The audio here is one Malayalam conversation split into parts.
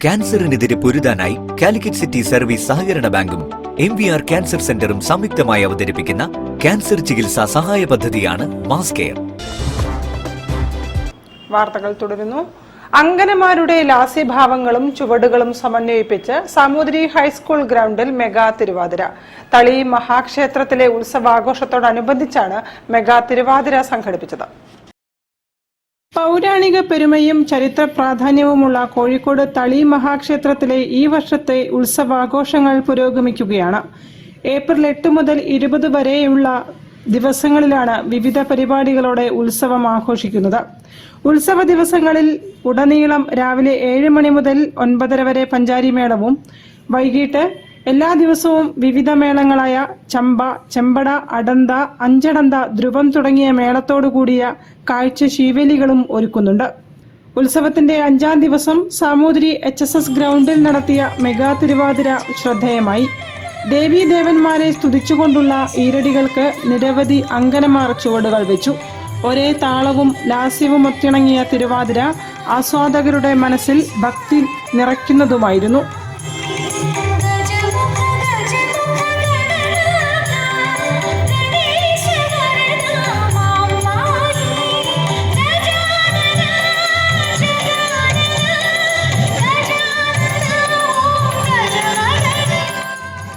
ക്യാൻസറിനെതിരെ പൊരുതാനായി കാലിക്കറ്റ് സിറ്റി സർവീസ് സഹകരണ ബാങ്കും MVR ക്യാൻസർ സെന്ററും സംയുക്തമായി അവതരിപ്പിക്കുന്ന ക്യാൻസർ ചികിത്സാ സഹായ പദ്ധതിയാണ് മാസ് കെയർ. വാർത്തകൾ തുടരുന്നു. അങ്കനമാരുടെ ലാസ്യഭാവങ്ങളും ചുവടുകളും സമന്വയിപ്പിച്ച് സാമൂതിരി ഹൈസ്കൂൾ ഗ്രൗണ്ടിൽ മെഗാ തിരുവാതിര. തളി മഹാക്ഷേത്രത്തിലെ ഉത്സവാഘോഷത്തോടനുബന്ധിച്ചാണ് മെഗാ തിരുവാതിര സംഘടിപ്പിച്ചത്. പൗരാണിക പെരുമയും ചരിത്ര പ്രാധാന്യവുമുള്ള കോഴിക്കോട് തളി മഹാക്ഷേത്രത്തിലെ ഈ വർഷത്തെ ഉത്സവാഘോഷങ്ങൾ പുരോഗമിക്കുകയാണ്. ഏപ്രിൽ 8 മുതൽ 20 വരെയുള്ള ദിവസങ്ങളിലാണ് വിവിധ പരിപാടികളോടെ ഉത്സവം ആഘോഷിക്കുന്നത്. ഉത്സവ ദിവസങ്ങളിൽ ഉടനീളം രാവിലെ 7 മണി മുതൽ 9:30 വരെ പഞ്ചാരി മേളവും വൈകിട്ട് എല്ലാ ദിവസവും വിവിധ മേളങ്ങളായ ചമ്പ, ചെമ്പട, അടന്ത, അഞ്ചടന്ത, ധ്രുവം തുടങ്ങിയ മേളത്തോടു കൂടിയ കാഴ്ച ശീവേലികളും ഒരുക്കുന്നുണ്ട്. ഉത്സവത്തിന്റെ 5ാം ദിവസം സാമൂതിരി HSS ഗ്രൗണ്ടിൽ നടത്തിയ മെഗാ തിരുവാതിര ശ്രദ്ധേയമായി. ദേവീദേവന്മാരെ സ്തുതിച്ചുകൊണ്ടുള്ള ഈരടികൾക്ക് നിരവധി അങ്കനമാർ ചുവടുകൾ വെച്ചു. ഒരേ താളവും ലാസ്യവും ഒത്തിണങ്ങിയ തിരുവാതിര ആസ്വാദകരുടെ മനസ്സിൽ ഭക്തി നിറയ്ക്കുന്നതുമായിരുന്നു.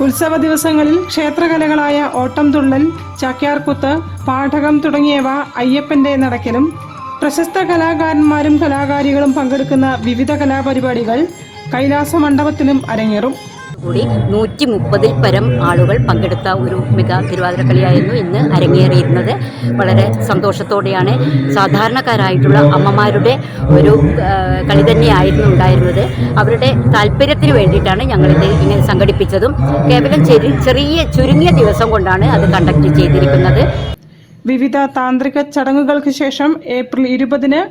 ഉത്സവ ദിവസങ്ങളിൽ ക്ഷേത്രകലകളായ ഓട്ടംതുള്ളൽ, ചാക്യാർകൂത്ത്, പാഠകം തുടങ്ങിയവ അയ്യപ്പന്റെ നടക്കലും പ്രശസ്ത കലാകാരന്മാരും കലാകാരികളും പങ്കെടുക്കുന്ന വിവിധ കലാപരിപാടികൾ കൈലാസ മണ്ഡപത്തിലും അരങ്ങേറും. കൂടി 130-ൽ പരം ആളുകൾ പങ്കെടുത്ത ഒരു മെഗാ തിരുവാതിരക്കളിയായിരുന്നു ഇന്ന് അരങ്ങേറിയിരുന്നത്. വളരെ സന്തോഷത്തോടെയാണ്. സാധാരണക്കാരായിട്ടുള്ള അമ്മമാരുടെ ഒരു കളി തന്നെയായിരുന്നു ഉണ്ടായിരുന്നത്. അവരുടെ താല്പര്യത്തിന് വേണ്ടിയിട്ടാണ് ഞങ്ങളിത് ഇങ്ങനെ സംഘടിപ്പിച്ചതും. കേവലം ചെറിയ ചുരുങ്ങിയ ദിവസം കൊണ്ടാണ് അത് കണ്ടക്ട് ചെയ്തിരിക്കുന്നത്. വിവിധ താന്ത്രിക ചടങ്ങുകൾക്ക് ശേഷം ഏപ്രിൽ 20-ന്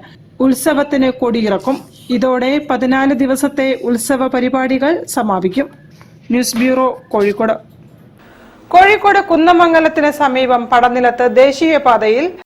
ഉത്സവത്തിന് കൊടിയിറക്കും. ഇതോടെ 14 ദിവസത്തെ ഉത്സവ പരിപാടികൾ സമാപിക്കും. News bureau, Kozhikode. കോഴിക്കോട് കുന്നമംഗലത്തിന് സമീപം പടനിലത്ത് ദേശീയപാതയിൽ